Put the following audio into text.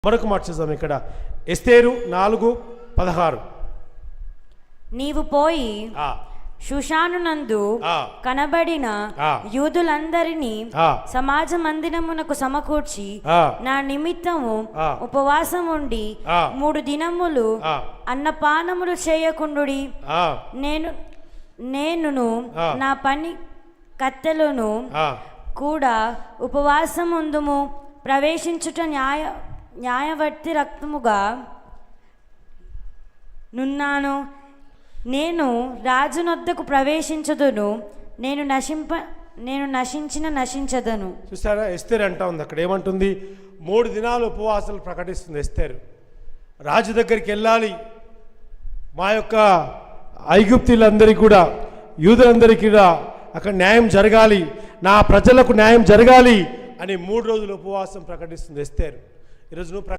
మరొక మాట చూద్దాం ఇక్కడ ఎస్తేరు 4:16. నీవు పోయి షూషానునందు కనబడిన యూదులందరినీ సమాజ మందిరమునకు సమకూర్చి నా నిమిత్తము ఉపవాసం ఉండి 3 దినములు అన్నపానములు చేయకుండుడి. నేనును నా పని కత్తెలను కూడా ఉపవాసముందుము. ప్రవేశించుట న్యాయవర్తి రక్తముగా నున్నాను. నేను రాజునొద్దకు ప్రవేశించదును. నేను నశించదను. చూసారా, ఎస్తేరు అంటా ఉంది. అక్కడ ఏమంటుంది? 3 దినాలు ఉపవాసాలు ప్రకటిస్తుంది ఎస్తేరు. రాజు దగ్గరికి వెళ్ళాలి, మా యొక్క ఐగుప్తీలందరికీ కూడా, యూదులందరికీ కూడా అక్కడ న్యాయం జరగాలి, నా ప్రజలకు న్యాయం జరగాలి అని 3 రోజులు ఉపవాసం ప్రకటిస్తుంది ఎస్తేరు. ఈరోజు నువ్వు